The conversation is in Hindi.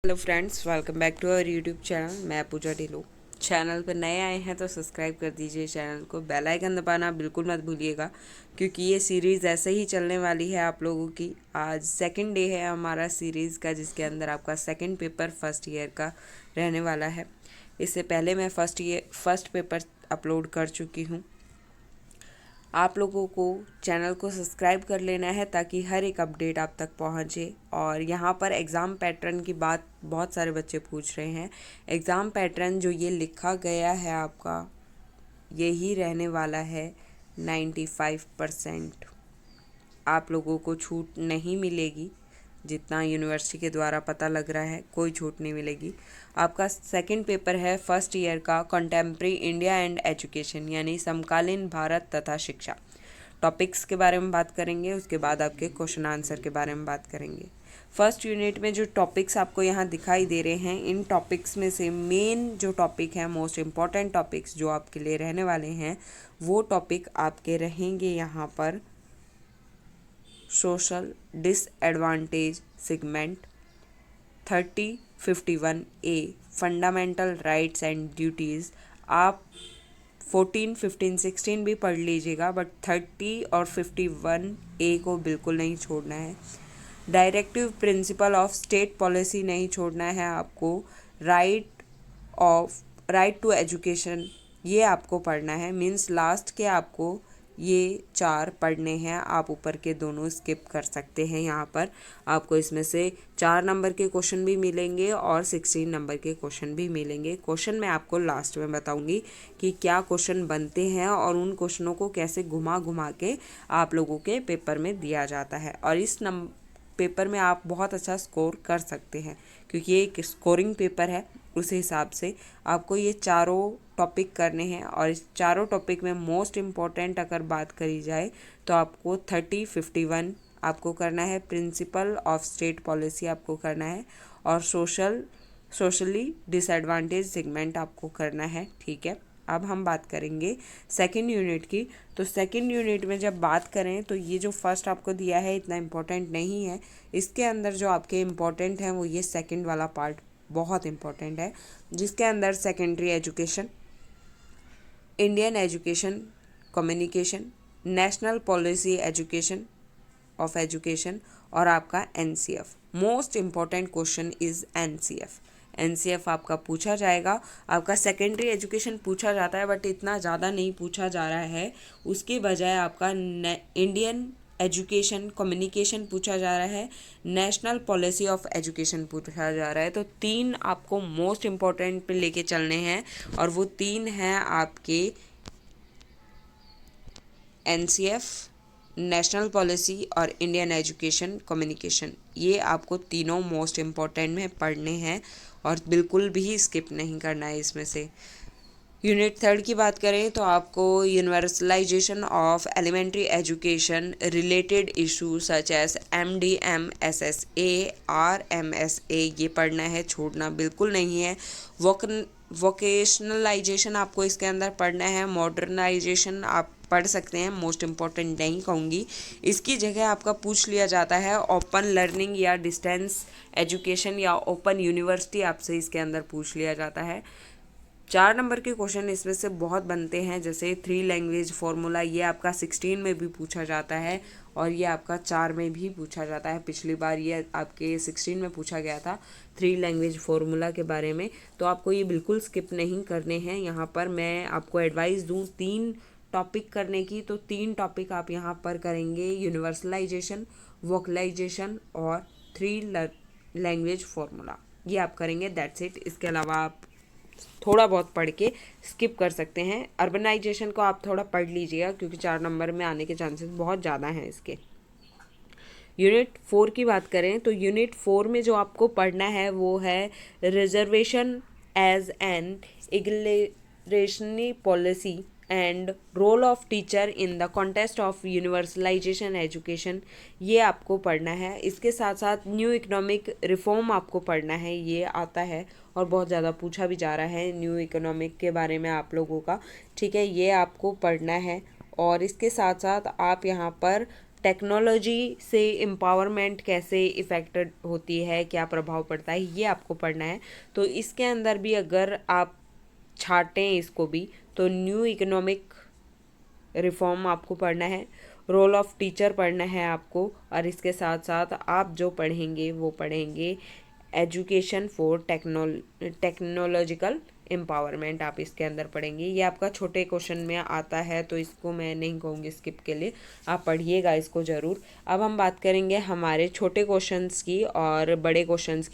Hello friends, welcome back to our YouTube channel. मैं पूजा ढिल्लों। चैनल पर नए आए हैं तो सब्सक्राइब कर दीजिए चैनल को, बेल आइकन दबाना बिल्कुल मत भूलिएगा, क्योंकि ये सीरीज़ ऐसे ही चलने वाली है आप लोगों की। आज सेकंड डे है हमारा सीरीज़ का, जिसके अंदर आपका सेकंड पेपर फर्स्ट ईयर का रहने वाला है। इससे पहले मैं फर्स्ट पेपर अपलोड कर चुकी हूँ। आप लोगों को चैनल को सब्सक्राइब कर लेना है ताकि हर एक अपडेट आप तक पहुंचे। और यहाँ पर एग्ज़ाम पैटर्न की बात बहुत सारे बच्चे पूछ रहे हैं। एग्ज़ाम पैटर्न जो ये लिखा गया है आपका, यही रहने वाला है 95%। आप लोगों को छूट नहीं मिलेगी। जितना यूनिवर्सिटी के द्वारा पता लग रहा है, कोई छूट नहीं मिलेगी। आपका सेकंड पेपर है फर्स्ट ईयर का कंटेम्प्रेरी इंडिया एंड एजुकेशन, यानी समकालीन भारत तथा शिक्षा। टॉपिक्स के बारे में बात करेंगे, उसके बाद आपके क्वेश्चन आंसर के बारे में बात करेंगे। फर्स्ट यूनिट में जो टॉपिक्स आपको यहाँ दिखाई दे रहे हैं, इन टॉपिक्स में से मेन जो टॉपिक है, मोस्ट इम्पॉर्टेंट टॉपिक्स जो आपके लिए रहने वाले हैं, वो टॉपिक आपके रहेंगे यहाँ पर। Social disadvantage segment 3051A fundamental rights and duties. आप 14, 15, 16 भी पढ़ लीजिएगा, बट 30 और 51A को बिल्कुल नहीं छोड़ना है। Directive principle of state policy नहीं छोड़ना है आपको। राइट टू एजुकेशन, ये आपको पढ़ना है। मीन्स लास्ट के आपको ये 4 पढ़ने हैं। आप ऊपर के दोनों स्किप कर सकते हैं। यहाँ पर आपको इसमें से 4 नंबर के क्वेश्चन भी मिलेंगे और 16 नंबर के क्वेश्चन भी मिलेंगे। क्वेश्चन मैं आपको लास्ट में बताऊंगी कि क्या क्वेश्चन बनते हैं और उन क्वेश्चनों को कैसे घुमा घुमा के आप लोगों के पेपर में दिया जाता है। और इस पेपर में आप बहुत अच्छा स्कोर कर सकते हैं, क्योंकि ये एक स्कोरिंग पेपर है। उस हिसाब से आपको ये चारों टॉपिक करने हैं। और इस चारों टॉपिक में मोस्ट इम्पॉर्टेंट अगर बात करी जाए तो आपको 3051 आपको करना है, प्रिंसिपल ऑफ स्टेट पॉलिसी आपको करना है, और सोशली डिसएडवांटेज सेगमेंट आपको करना है। ठीक है, अब हम बात करेंगे सेकंड यूनिट की। तो सेकंड यूनिट में जब बात करें तो ये जो फर्स्ट आपको दिया है इतना इम्पोर्टेंट नहीं है। इसके अंदर जो आपके इम्पोर्टेंट हैं वो ये सेकंड वाला पार्ट बहुत इम्पोर्टेंट है, जिसके अंदर secondary education, Indian education communication, national policy education of education, और आपका NCF. Most important question is NCF. NCF आपका पूछा जाएगा। आपका सेकेंडरी एजुकेशन पूछा जाता है, बट इतना ज़्यादा नहीं पूछा जा रहा है। उसके बजाय आपका इंडियन एजुकेशन कम्युनिकेशन पूछा जा रहा है, नेशनल पॉलिसी ऑफ एजुकेशन पूछा जा रहा है। तो 3 आपको मोस्ट इम्पॉर्टेंट पे लेके चलने हैं, और वो 3 हैं आपके एनसीएफ, नेशनल पॉलिसी और इंडियन एजुकेशन कम्युनिकेशन। ये आपको तीनों मोस्ट इम्पॉर्टेंट में पढ़ने हैं और बिल्कुल भी स्किप नहीं करना है इसमें से। यूनिट 3 की बात करें तो आपको universalisation of elementary education related issue such as MDM, SSA, RMSA ये पढ़ना है, छोड़ना बिल्कुल नहीं है। वोकेशनलाइजेशन आपको इसके अंदर पढ़ना है। मॉडर्नाइजेशन आप पढ़ सकते हैं, मोस्ट इम्पॉर्टेंट नहीं कहूँगी। इसकी जगह आपका पूछ लिया जाता है ओपन लर्निंग या डिस्टेंस एजुकेशन या ओपन यूनिवर्सिटी, आपसे इसके अंदर पूछ लिया जाता है। 4 नंबर के क्वेश्चन इसमें से बहुत बनते हैं, जैसे 3 लैंग्वेज फार्मूला, ये आपका 16 में भी पूछा जाता है और ये आपका 4 में भी पूछा जाता है। पिछली बार ये आपके 16 में पूछा गया था 3 लैंग्वेज फार्मूला के बारे में। तो आपको ये बिल्कुल स्किप नहीं करने हैं। यहाँ पर मैं आपको एडवाइस दूँ 3 टॉपिक करने की, तो 3 टॉपिक आप यहाँ पर करेंगे, यूनिवर्सलाइजेशन, वोकलाइजेशन और 3 लैंग्वेज फार्मूला, ये आप करेंगे। That's it. इसके अलावा आप थोड़ा बहुत पढ़ के स्किप कर सकते हैं। अर्बनाइजेशन को आप थोड़ा पढ़ लीजिएगा, क्योंकि 4 नंबर में आने के चांसेस बहुत ज़्यादा हैं इसके। यूनिट 4 की बात करें तो यूनिट 4 में जो आपको पढ़ना है वो है reservation as an egalitarian policy and role of teacher in the contest of universalisation education, ये आपको पढ़ना है। इसके साथ साथ न्यू इकोनॉमिक रिफॉर्म आपको पढ़ना है, ये आता है और बहुत ज़्यादा पूछा भी जा रहा है न्यू इकोनॉमिक के बारे में आप लोगों का। ठीक है, ये आपको पढ़ना है। और इसके साथ साथ आप यहाँ पर टेक्नोलॉजी से एम्पावरमेंट कैसे इफ़ेक्टेड होती है, क्या प्रभाव पड़ता है, ये आपको पढ़ना है। तो इसके अंदर भी अगर आप छाटें इसको भी, तो न्यू इकोनॉमिक रिफॉर्म आपको पढ़ना है, रोल ऑफ टीचर पढ़ना है आपको, और इसके साथ साथ आप जो पढ़ेंगे वो पढ़ेंगे एजुकेशन फॉर टेक्नोलॉजिकल एम्पावरमेंट, आप इसके अंदर पढ़ेंगे। ये आपका छोटे क्वेश्चन में आता है, तो इसको मैं नहीं कहूँगी स्किप के लिए, आप पढ़िएगा इसको ज़रूर। अब हम बात करेंगे हमारे छोटे क्वेश्चंस की और बड़े क्वेश्चंस की।